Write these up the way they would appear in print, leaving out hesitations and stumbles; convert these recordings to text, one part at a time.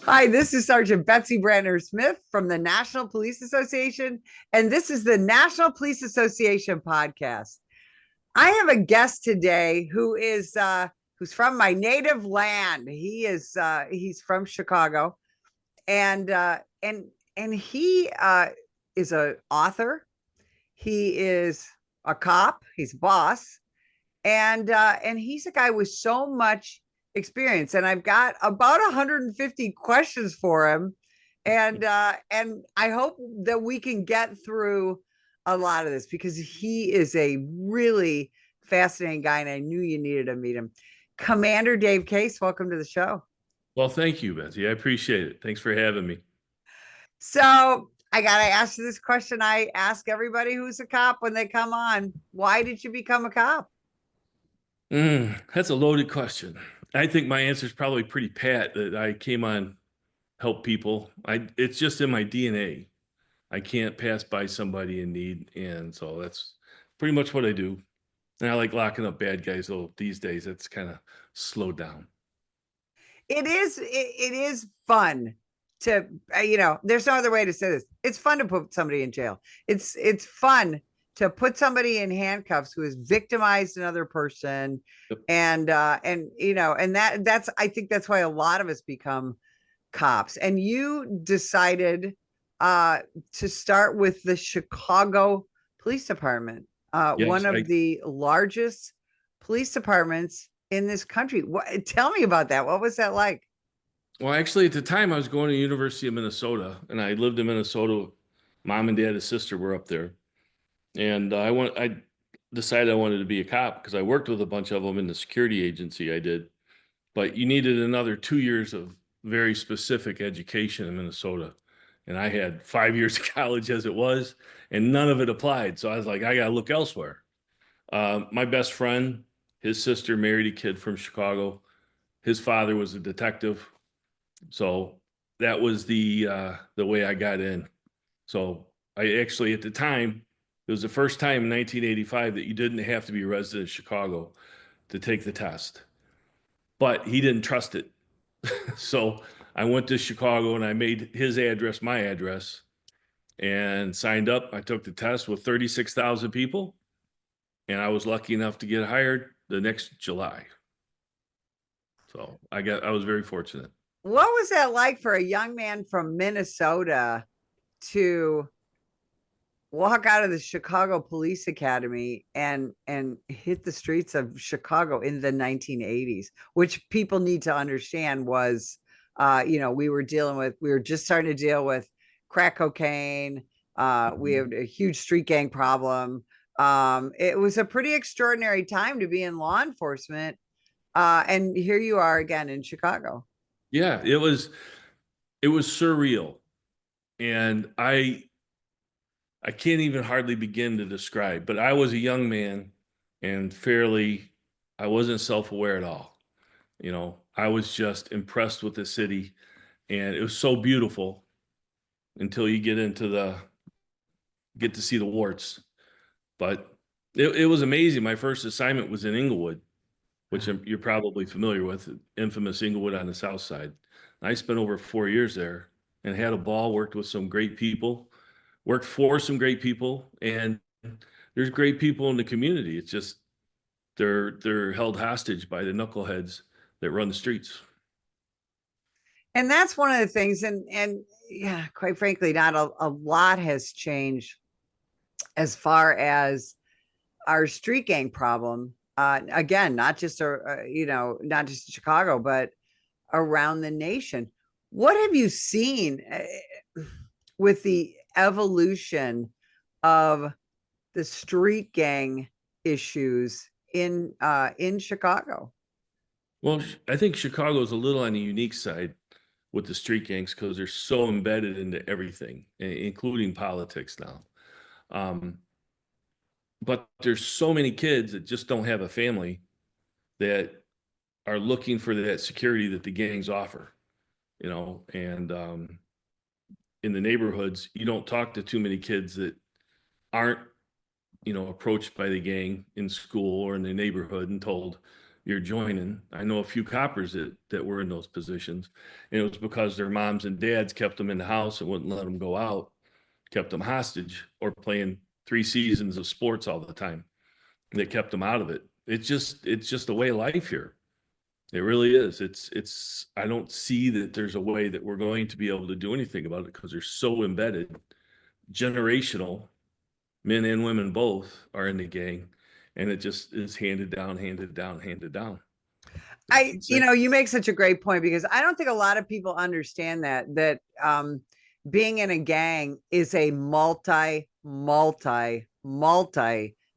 Hi, this is Sergeant Betsy Brandner Smith from the National Police Association, and this is the National Police Association podcast. I have a guest today who's from my native land. He's from Chicago, and he is a author. He is a cop. He's a boss, and he's a guy with so much experience. And I've got about 150 questions for him, and I hope that we can get through a lot of this because he is a really fascinating guy, and I knew you needed to meet him. Commander Dave Case, welcome to the show. Well, thank you, Betsy. I appreciate it. Thanks for having me. So I gotta ask you this question I ask everybody who's a cop when they come on. Why did you become a cop? That's a loaded question. I think my answer is probably pretty pat that I came on help people. It's just in my DNA. I can't pass by somebody in need, and so that's pretty much what I do. And I like locking up bad guys, though these days it's kind of slowed down. It is fun to there's no other way to say this. It's fun to put somebody in jail. It's fun to put somebody in handcuffs who has victimized another person, Yep. and that's I think that's why a lot of us become cops. And you decided uh to start with the Chicago Police Department, one Yes, of the largest police departments in this country. Tell me about that. What was that like? well, actually, at the time I was going to University of Minnesota, and I lived in Minnesota. Mom and dad and sister were up there, and I decided I wanted to be a cop because I worked with a bunch of them in the security agency I did. But you needed another 2 years of very specific education in Minnesota. And I had 5 years of college as it was, and none of it applied. So I was like, I got to look elsewhere. My best friend, his sister married a kid from Chicago. His father was a detective. So that was the way I got in. So I actually, at the time, it was the first time in 1985 that you didn't have to be a resident of Chicago to take the test. But he didn't trust it. So I went to Chicago and I made his address my address and signed up. I took the test with 36,000 people, and I was lucky enough to get hired the next July. So I was very fortunate. What was that like for a young man from Minnesota to walk out of the Chicago Police Academy and hit the streets of Chicago in the 1980s, which people need to understand was, we were just starting to deal with crack cocaine. We had a huge street gang problem. It was a pretty extraordinary time to be in law enforcement. And here you are again in Chicago. Yeah, it was surreal. And I can't even hardly begin to describe, but I was a young man and I wasn't self-aware at all. I was just impressed with the city, and it was so beautiful until you get to see the warts. But it was amazing. My first assignment was in Englewood, which you're probably familiar with, infamous Englewood on the south side. And I spent over 4 years there and had a ball, worked with some great people, worked for some great people, and there's great people in the community. It's just they're held hostage by the knuckleheads that run the streets. And that's one of the things. And yeah, quite frankly, not a lot has changed as far as our street gang problem. Again, not just Chicago, but around the nation. What have you seen with the evolution of the street gang issues in Chicago? Well, I think Chicago's a little on the unique side with the street gangs because they're so embedded into everything, including politics now. Um, but there's so many kids that just don't have a family that are looking for that security that the gangs offer, and in the neighborhoods, you don't talk to too many kids that aren't, approached by the gang in school or in the neighborhood and told, you're joining. I know a few coppers that were in those positions, and it was because their moms and dads kept them in the house and wouldn't let them go out, kept them hostage, or playing 3 seasons of sports all the time. They kept them out of it. It's just a way of life here. It really is. I don't see that there's a way that we're going to be able to do anything about it because they're so embedded. Generational, men and women both are in the gang, and it just is handed down, handed down, handed down. That's it. You make such a great point, because I don't think a lot of people understand that being in a gang is a multi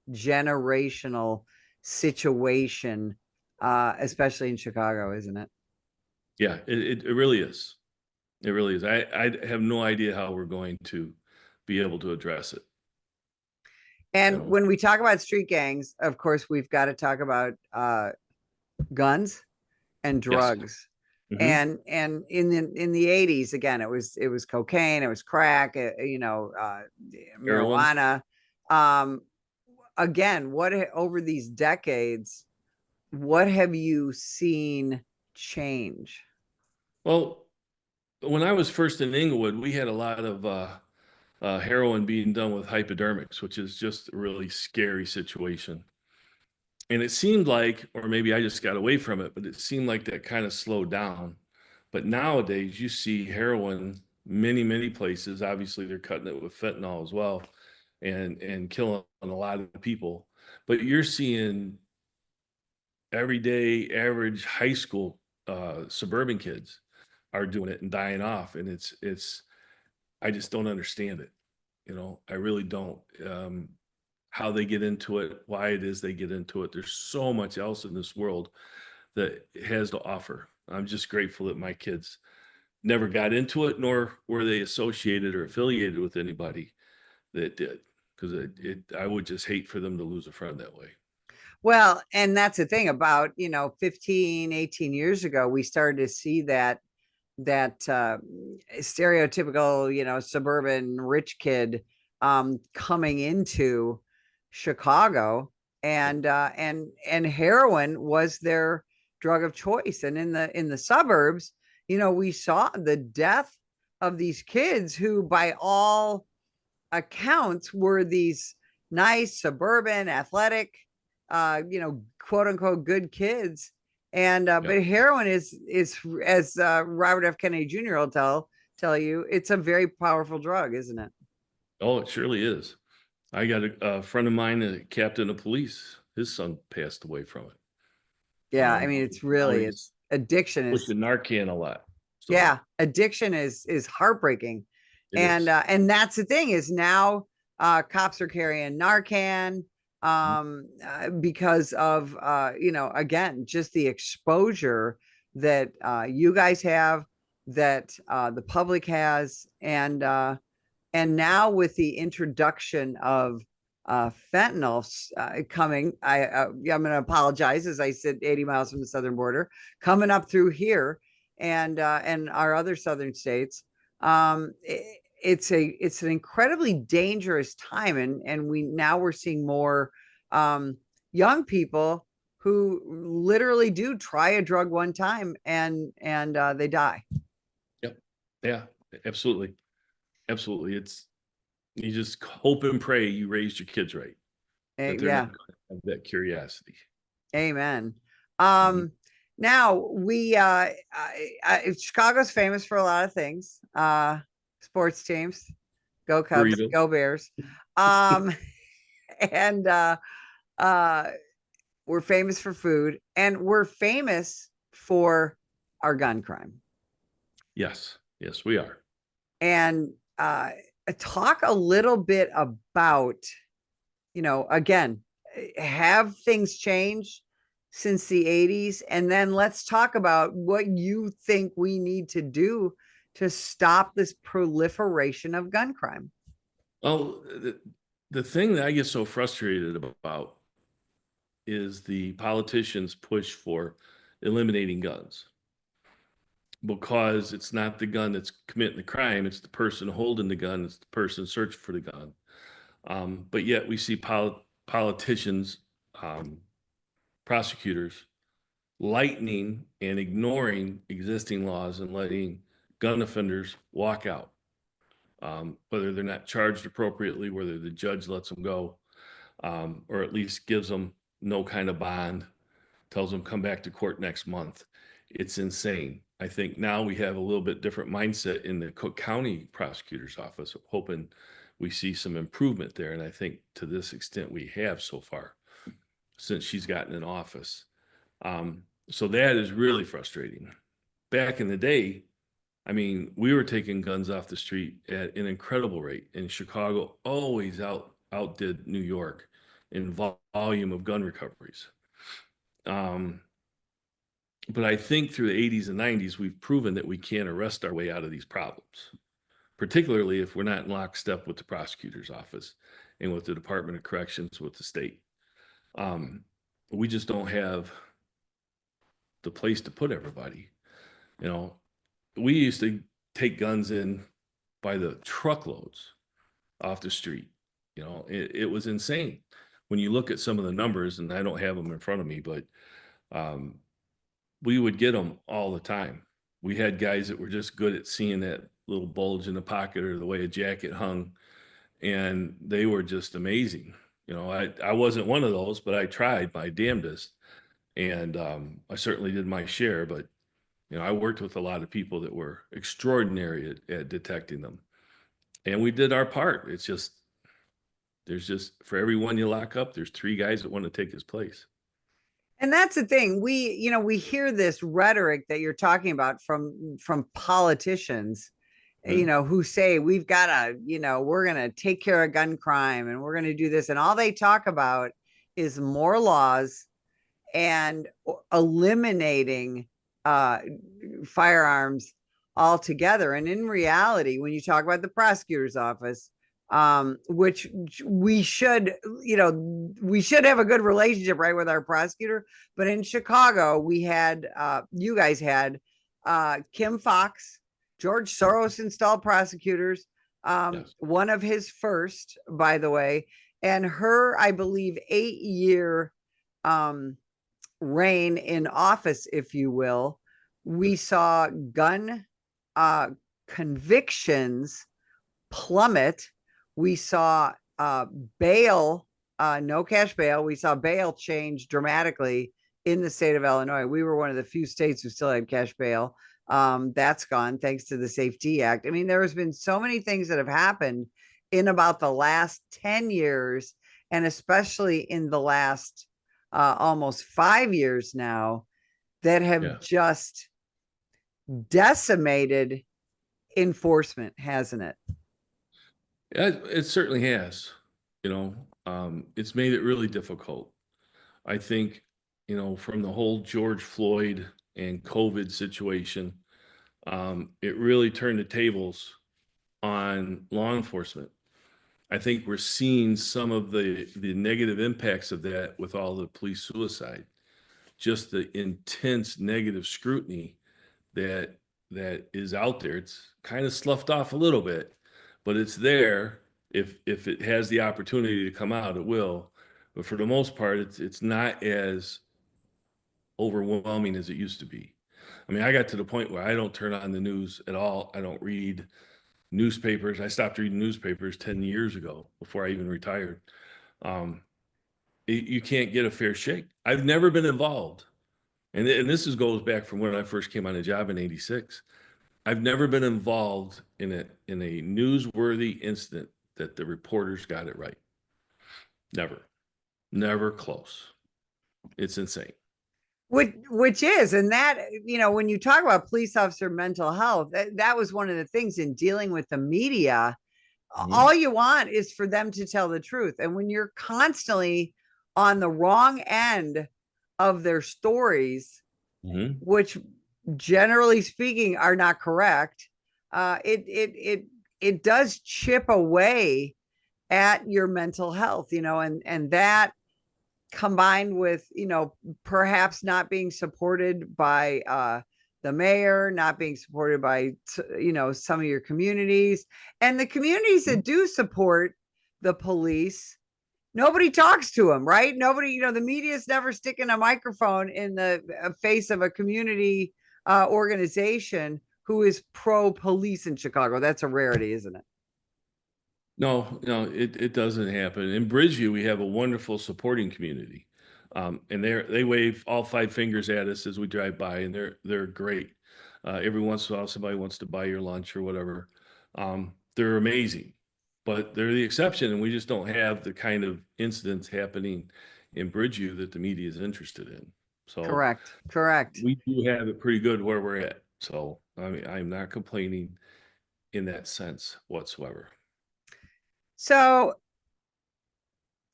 generational situation, especially in Chicago, isn't it? Yeah, it really is. It really is. I have no idea how we're going to be able to address it. And when we talk about street gangs, of course, we've got to talk about guns and Yes. drugs. Hmm. And in the 80s, again, it was cocaine, it was crack, Heroin. marijuana. Again, what over these decades, what have you seen change? Well, when I was first in Englewood, we had a lot of heroin being done with hypodermics, which is just a really scary situation. And it seemed like, or maybe I just got away from it, but it seemed like that kind of slowed down. But nowadays, you see heroin many, many places. Obviously, they're cutting it with fentanyl as well, and killing a lot of people. But you're seeing everyday average high school suburban kids are doing it and dying off, and it's I just don't understand it. I really don't. How they get into it, why it is they get into it. There's so much else in this world that it has to offer. I'm just grateful that my kids never got into it, nor were they associated or affiliated with anybody that did, because I would just hate for them to lose a friend that way. Well, and that's the thing about, 15, 18 years ago, we started to see that stereotypical, suburban rich kid coming into Chicago, and heroin was their drug of choice. And in the suburbs, we saw the death of these kids who, by all accounts, were these nice suburban athletic, quote unquote good kids. And Yeah. but heroin is as Robert F. Kennedy Jr. will tell you, it's a very powerful drug, isn't it? Oh, it surely is. I got a friend of mine, a captain of police. His son passed away from it. Yeah, I mean, it's Now really, he's it's addiction is, pushing Narcan a lot. So yeah, addiction is heartbreaking. it And is. that's the thing, is now cops are carrying Narcan, Mhm. because of again, just the exposure that you guys have, that the public has. And now with the introduction of fentanyl coming, I'm going to apologize, as I said, 80 miles from the southern border, coming up through here, and our other southern states. It's an incredibly dangerous time, and we're seeing more young people who literally do try a drug one time, and they die. Yep. Yeah, absolutely. Absolutely. You just hope and pray you raised your kids right, that they're not Yeah. going to have that curiosity. Amen. Mhm. Um, Now Chicago's famous for a lot of things. Sports teams, go Cubs, Burrito. go Bears. Um, and uh, we're famous for food, and we're famous for our gun crime. Yes. Yes, we are. And talk a little bit about, again, have things changed since the 80s? And then let's talk about what you think we need to do to stop this proliferation of gun crime. Well, the thing that I get so frustrated about is the politicians' push for eliminating guns, because it's not the gun that's committing the crime, it's the person holding the gun, it's the person searching for the gun. But yet we see politicians, prosecutors lightening and ignoring existing laws and letting gun offenders walk out, whether they're not charged appropriately, whether the judge lets them go, or at least gives them no kind of bond, tells them come back to court next month. It's insane. I think now we have a little bit different mindset in the Cook County prosecutor's office, hoping we see some improvement there. And I think to this extent we have so far since she's gotten in office. So that is really frustrating. Back in the day, I mean, we were taking guns off the street at an incredible rate, and Chicago always outdid New York in volume of gun recoveries. But I think through the 80s and 90s, we've proven that we can't arrest our way out of these problems, particularly if we're not in lockstep with the prosecutor's office and with the Department of Corrections, with the state. We just don't have the place to put everybody. You know, we used to take guns in by the truckloads off the street. You know, it was insane when you look at some of the numbers, and I don't have them in front of me, but we would get them all the time. We had guys that were just good at seeing that little bulge in the pocket or the way a jacket hung, and they were just amazing. You know, I wasn't one of those, but I tried my damnedest, and I certainly did my share. But you know, I worked with a lot of people that were extraordinary at detecting them, and we did our part. It's just there's just for every one you lock up, there's 3 guys that want to take his place. And that's the thing. We hear this rhetoric that you're talking about from politicians, who say we've got to, we're going to take care of gun crime and we're going to do this. And all they talk about is more laws and eliminating firearms altogether. And in reality, when you talk about the prosecutor's office, which we should have a good relationship, right, with our prosecutor. But in Chicago, we had, you guys had Kim Fox, George Soros installed prosecutors, Yes. one of his first, by the way, and her, I believe, 8-year reign in office, if you will. We saw gun convictions plummet. We saw bail, no cash bail. We saw bail change dramatically in the state of Illinois. We were one of the few states who still had cash bail. That's gone thanks to the Safety Act. I mean, there has been so many things that have happened in about the last 10 years, and especially in the last almost 5 years now, that have just decimated enforcement, hasn't it? It certainly has. You know, it's made it really difficult. I think, you know, from the whole George Floyd and COVID situation, it really turned the tables on law enforcement. I think we're seeing some of the negative impacts of that with all the police suicide, just the intense negative scrutiny that is out there. It's kind of sloughed off a little bit, but it's there. If it has the opportunity to come out, it will. But for the most part, it's not as overwhelming as it used to be. I mean, I got to the point where I don't turn on the news at all. I don't read newspapers. I stopped reading newspapers 10 years ago before I even retired. You can't get a fair shake. I've never been involved. And this goes back from when I first came on the job in '86. I've never been involved in a newsworthy incident that the reporters got it right. Never close. It's insane. Which is, and that, when you talk about police officer mental health, that was one of the things in dealing with the media. All you want is for them to tell the truth. And when you're constantly on the wrong end of their stories, which generally speaking are not correct, it does chip away at your mental health, and that combined with, perhaps not being supported by the mayor, not being supported by, some of your communities, and the communities that do support the police nobody talks to them, right? Nobody, the media's never sticking a microphone in the face of a community organization who is pro police in Chicago. That's a rarity, isn't it? No, no, it doesn't happen. In Bridgeview, we have a wonderful supporting community. And they wave all five fingers at us as we drive by, and they're great. Every once in a while, somebody wants to buy your lunch or whatever. They're amazing, but they're the exception, and we just don't have the kind of incidents happening in Bridgeview that the media is interested in. So Correct. Correct. we do have it pretty good where we're at. So I mean, I'm not complaining in that sense whatsoever. So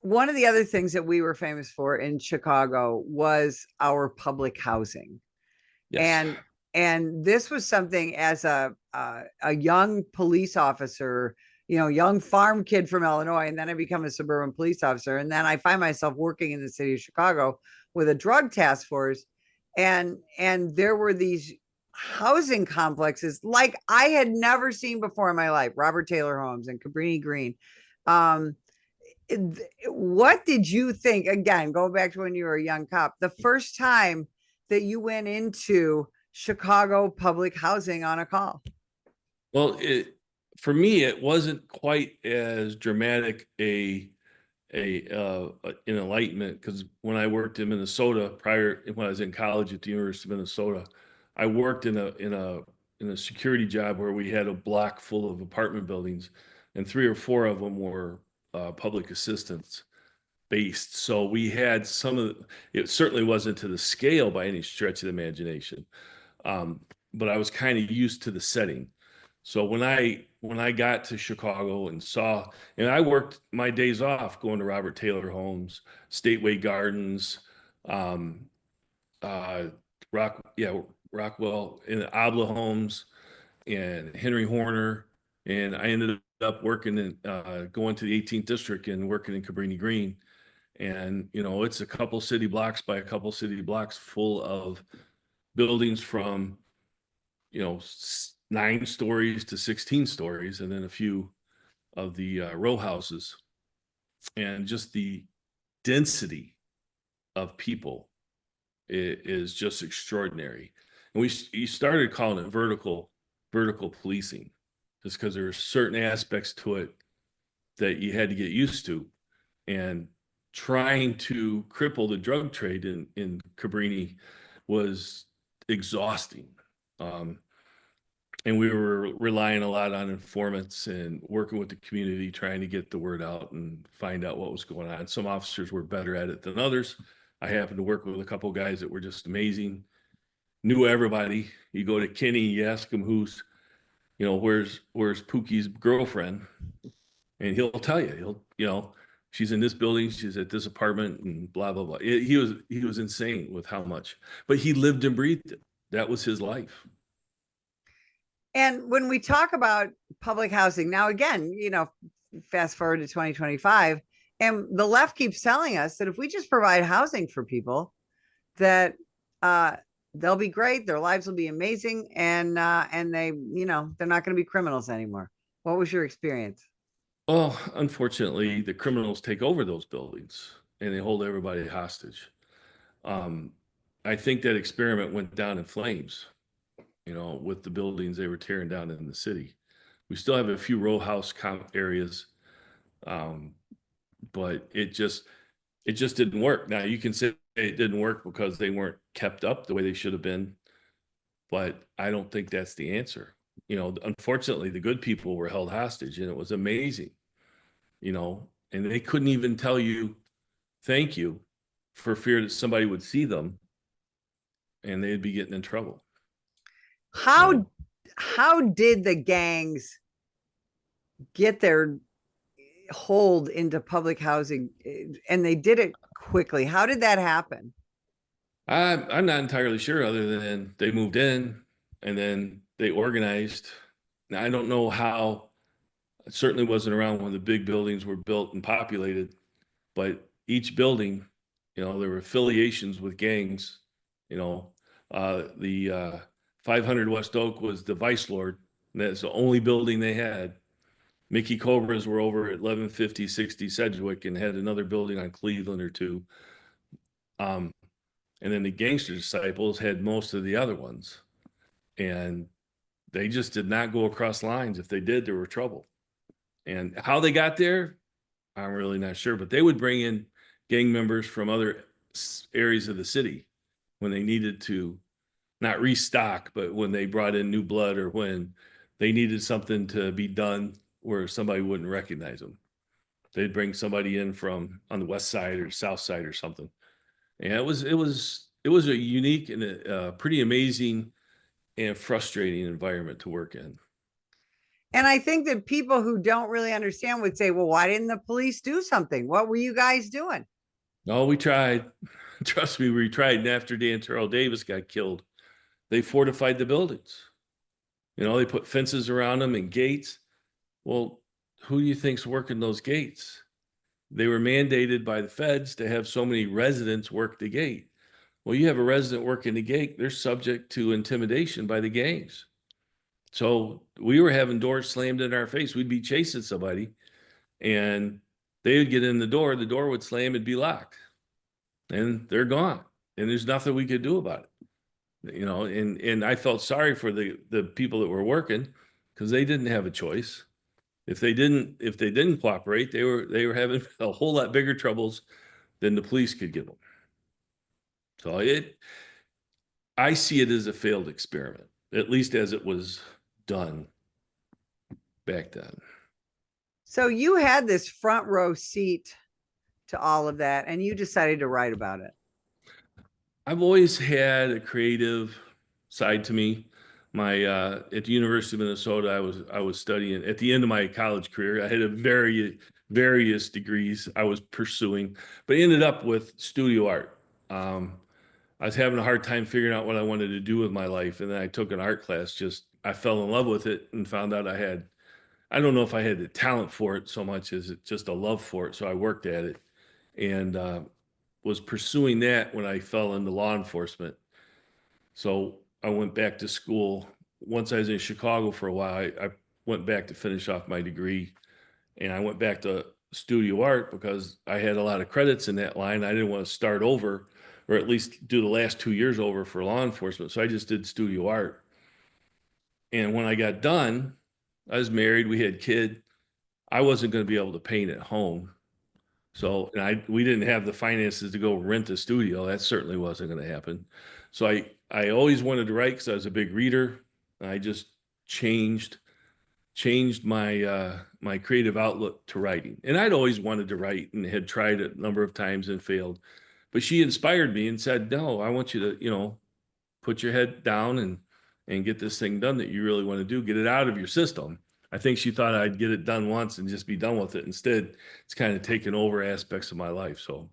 one of the other things that we were famous for in Chicago was our public housing. Yes. And this was something as a young police officer, young farm kid from Illinois, and then I become a suburban police officer, and then I find myself working in the city of Chicago with a drug task force, and there were these housing complexes like I had never seen before in my life. Robert Taylor Homes and Cabrini Green. um what did you think, again, go back to when you were a young cop, the first time that you went into Chicago public housing on a call? Well, for me, it wasn't quite as dramatic an enlightenment, because when I worked in Minnesota when I was in college at the University of Minnesota, I worked in a security job where we had a block full of apartment buildings, and three or four of them were public assistance based. So we had it certainly wasn't to the scale by any stretch of the imagination. Um, but I was kind of used to the setting. So when I got to Chicago and I worked my days off going to Robert Taylor Homes, Stateway Gardens, um, uh, Rockwell, and Abla Homes, and Henry Horner, and I ended up working going to the 18th district and working in Cabrini Green. And it's a couple city blocks by a couple city blocks full of buildings from 9 stories to 16 stories, and then a few of the row houses, and just the density of people is just extraordinary. And we started calling it vertical policing, just because there are certain aspects to it that you had to get used to, and trying to cripple the drug trade in Cabrini was exhausting. Um, and we were relying a lot on informants and working with the community, trying to get the word out and find out what was going on. Some officers were better at it than others. I happened to work with a couple of guys that were just amazing, knew everybody. You go to Kenny, you ask him where's Pookie's girlfriend, and he'll tell you. She's in this building, she's at this apartment, and blah blah blah. He was insane with how much, but he lived and breathed it. That was his life. And when we talk about public housing, now again, fast forward to 2025, and the left keeps telling us that if we just provide housing for people, that they'll be great, their lives will be amazing, and they're not going to be criminals anymore. What was your experience? Well, unfortunately, the criminals take over those buildings and they hold everybody hostage. Um, I think that experiment went down in flames, with the buildings they were tearing down in the city. We still have a few row house areas, um, but it just didn't work. Now you can say it didn't work because they weren't kept up the way they should have been, but I don't think that's the answer. Unfortunately, the good people were held hostage, and it was amazing, and they couldn't even tell you thank you for fear that somebody would see them and they'd be getting in trouble. How how did the gangs get their hold into public housing, and they did it quickly? How did that happen? I'm not entirely sure, other than they moved in and then they organized. Now, I don't know how. It certainly wasn't around when the big buildings were built and populated, but each building, there were affiliations with gangs. The 500 West Oak was the Vice Lord, and that's the only building they had. Mickey Cobras were over at 1150 60 Sedgwick and had another building on Cleveland or two. Um, and then the Gangster Disciples had most of the other ones. And they just did not go across lines. If they did, there were trouble. And how they got there, I'm really not sure. But they would bring in gang members from other areas of the city when they needed to not restock, but when they brought in new blood or when they needed something to be done where somebody wouldn't recognize them. They'd bring somebody in from on the west side or south side or something. And it was a unique and a pretty amazing and frustrating environment to work in. And I think that people who don't really understand would say, well, why didn't the police do something? What were you guys doing? No, we tried. Trust me, we tried. And after Dan Terrell Davis got killed, they fortified the buildings. You know, they put fences around them and gates. Well, who do you think's working those gates? They were mandated by the feds to have so many residents work the gate. Well, you have a resident working the gate, they're subject to intimidation by the gangs. So we were having doors slammed in our face. We'd be chasing somebody and they would get in the door would slam and be locked. And they're gone. And there's nothing we could do about it. You know, and I felt sorry for the people that were working because they didn't have a choice. If they didn't cooperate, they were having a whole lot bigger troubles than the police could give them. So I see it as a failed experiment, at least as it was done back then. So you had this front row seat to all of that, and you decided to write about it. I've always had a creative side to me. My at the University of Minnesota, I was studying at the end of my college career. I had various degrees I was pursuing, but ended up with studio art. I was having a hard time figuring out what I wanted to do with my life, and then I took an art class. Just I fell in love with it and found out I don't know if I had the talent for it so much as it just a love for it. So I worked at it and was pursuing that when I fell into law enforcement. So I went back to school. Once I was in Chicago for a while, I went back to finish off my degree, and I went back to studio art because I had a lot of credits in that line. I didn't want to start over, or at least do the last 2 years over for law enforcement. So I just did studio art. And when I got done, I was married, we had kids. I wasn't going to be able to paint at home. So, and we didn't have the finances to go rent a studio. That certainly wasn't going to happen. So I always wanted to write because I was a big reader. I just changed my my creative outlook to writing. And I'd always wanted to write and had tried it a number of times and failed. But she inspired me and said, "No, I want you to, put your head down and get this thing done that you really want to do. Get it out of your system." I think she thought I'd get it done once and just be done with it. Instead, it's kind of taken over aspects of my life. So,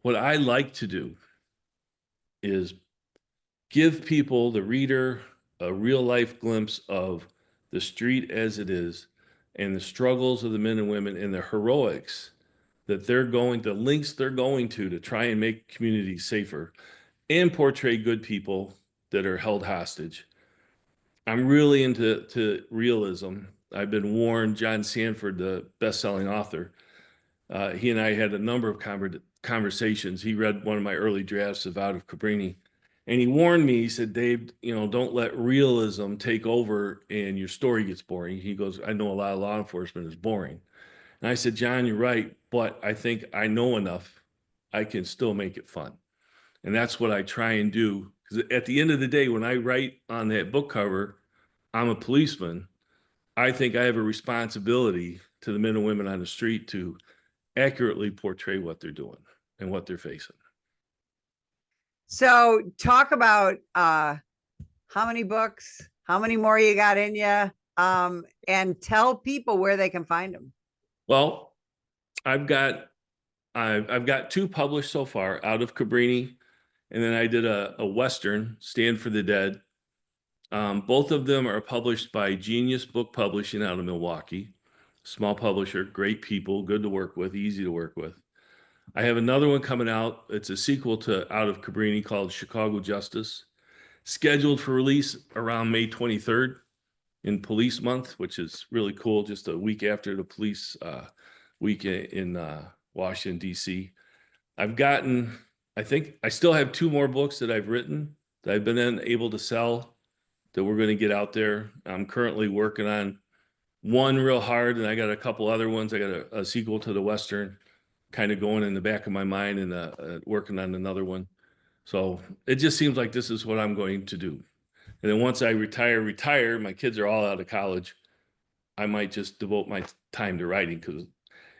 what I like to do is give people, the reader, a real life glimpse of the street as it is and the struggles of the men and women and the heroics that the links they're going to try and make communities safer and portray good people that are held hostage. I'm really into realism. I've been warned. John Sanford, the best-selling author, he and I had a number of conversations. He read one of my early drafts of Out of Cabrini, and he warned me. He said, "Dave, don't let realism take over and your story gets boring." He goes, "I know a lot of law enforcement is boring." And I said, "John, you're right, but I think I know enough. I can still make it fun." And that's what I try and do. Because at the end of the day, when I write on that book cover, I'm a policeman. I think I have a responsibility to the men and women on the street to accurately portray what they're doing and what they're facing. So talk about how many books, how many more you got in you, and tell people where they can find them. Well, I've got two published so far, Out of Cabrini, and then I did a Western, Stand for the Dead. Both of them are published by Genius Book Publishing out of Milwaukee. Small publisher, great people, good to work with, easy to work with. I have another one coming out. It's a sequel to Out of Cabrini called Chicago Justice, scheduled for release around May 23rd. in Police Month, which is really cool. Just a week after the police week in Washington, D.C. I think I still have two more books that I've written that I've been able to sell that we're going to get out there. I'm currently working on one real hard, and I got a couple other ones. I got a sequel to the Western kind of going in the back of my mind, and working on another one. So it just seems like this is what I'm going to do. And then once I retire, my kids are all out of college. I might just devote my time to writing because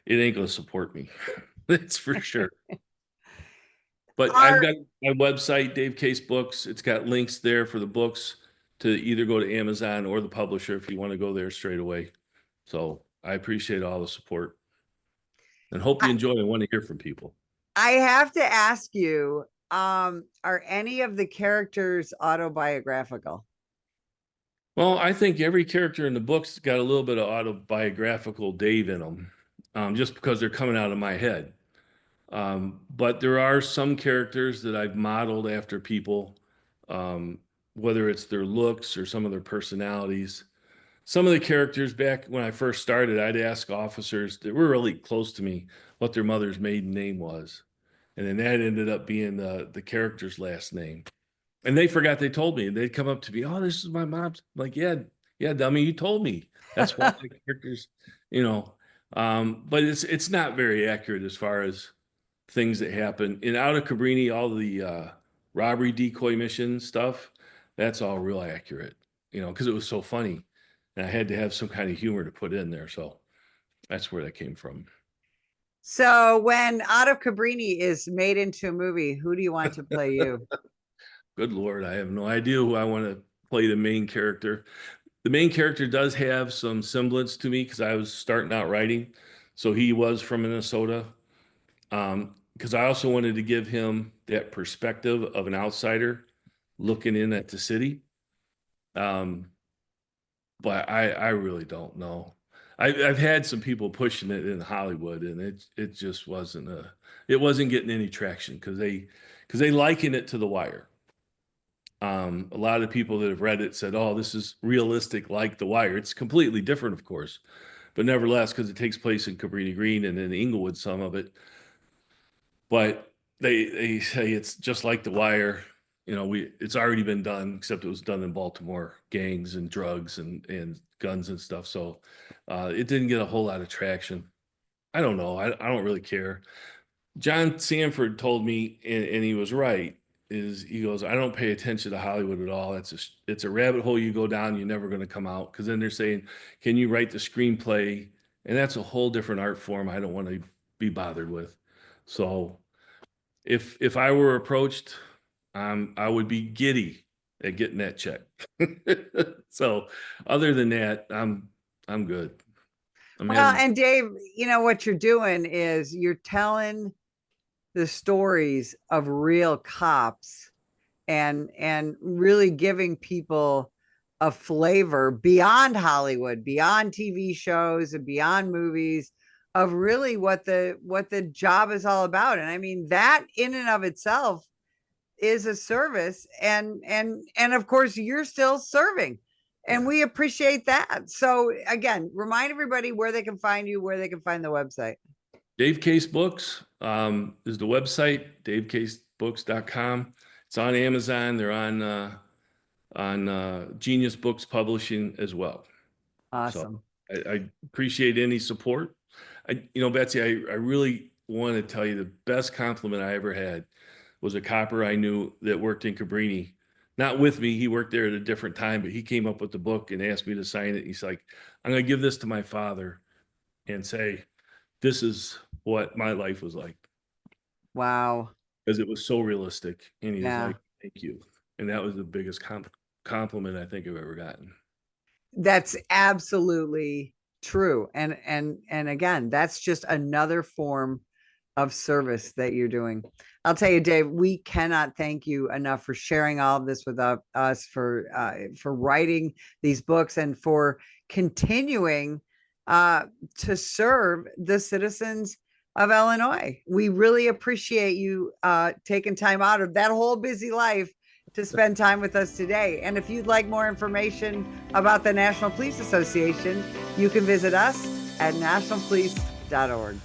it ain't going to support me. That's for sure. But I've got my website, Dave Case Books. It's got links there for the books to either go to Amazon or the publisher if you want to go there straight away. So I appreciate all the support and hope you enjoy. I want to hear from people. I have to ask you, are any of the characters autobiographical? Well, I think every character in the book's got a little bit of autobiographical Dave in them, just because they're coming out of my head. But there are some characters that I've modeled after people, whether it's their looks or some of their personalities. Some of the characters back when I first started, I'd ask officers that were really close to me what their mother's maiden name was. And then that ended up being the character's last name. And they forgot they told me. They'd come up to me, "Oh, this is my mom's." I'm like, yeah, yeah, dummy, you told me. That's why the characters, you know. But it's not very accurate as far as things that happen. In Out of Cabrini, all the robbery decoy mission stuff, that's all real accurate, because it was so funny. And I had to have some kind of humor to put in there. So that's where that came from. So when Out of Cabrini is made into a movie, who do you want to play you? Good Lord, I have no idea who I want to play the main character. The main character does have some semblance to me because I was starting out writing. So he was from Minnesota. Because I also wanted to give him that perspective of an outsider looking in at the city. But I really don't know. I've had some people pushing it in Hollywood, and it just wasn't getting any traction because they liken it to The Wire. A lot of people that have read it said, "Oh, this is realistic like The Wire." It's completely different, of course, but nevertheless, because it takes place in Cabrini Green and in Englewood, some of it. But they say it's just like The Wire. It's already been done, except it was done in Baltimore, gangs and drugs and guns and stuff. So it didn't get a whole lot of traction. I don't know. I don't really care. John Sanford told me, and he was right, he goes, "I don't pay attention to Hollywood at all. It's a rabbit hole you go down, you're never going to come out." Because then they're saying, "Can you write the screenplay?" And that's a whole different art form I don't want to be bothered with. So if I were approached, I would be giddy at getting that check. So other than that, I'm good. Well, and Dave, what you're doing is you're telling the stories of real cops and really giving people a flavor beyond Hollywood, beyond TV shows and beyond movies of really what the job is all about. And I mean, that in and of itself is a service, and of course you're still serving, and we appreciate that. So again, remind everybody where they can find you, where they can find the website. Dave Case Books is the website, davecasebooks.com. It's on Amazon. They're on Genius Books Publishing as well. Awesome. So I appreciate any support. Betsy, I really want to tell you the best compliment I ever had was a copper I knew that worked in Cabrini. Not with me, he worked there at a different time, but he came up with the book and asked me to sign it. He's like, "I'm going to give this to my father and say, this is what my life was like." Wow. Because it was so realistic. And he was Yeah. like, "Thank you." And that was the biggest compliment I think I've ever gotten. That's absolutely true. And again, that's just another form of service that you're doing. I'll tell you, Dave, we cannot thank you enough for sharing all of this with us, for writing these books, and for continuing to serve the citizens of Illinois. We really appreciate you taking time out of that whole busy life to spend time with us today. And if you'd like more information about the National Police Association, you can visit us at nationalpolice.org.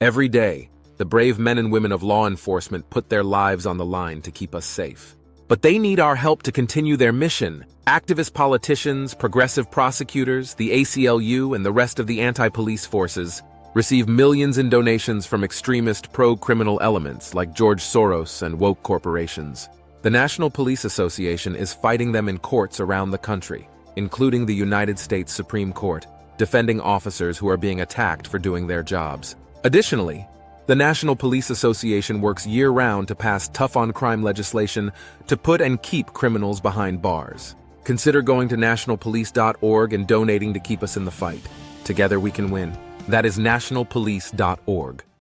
Every day, the brave men and women of law enforcement put their lives on the line to keep us safe. But they need our help to continue their mission. Activist politicians, progressive prosecutors, the ACLU, and the rest of the anti-police forces receive millions in donations from extremist pro-criminal elements like George Soros and woke corporations. The National Police Association is fighting them in courts around the country, including the United States Supreme Court, defending officers who are being attacked for doing their jobs. Additionally, the National Police Association works year-round to pass tough-on-crime legislation to put and keep criminals behind bars. Consider going to nationalpolice.org and donating to keep us in the fight. Together we can win. That is nationalpolice.org.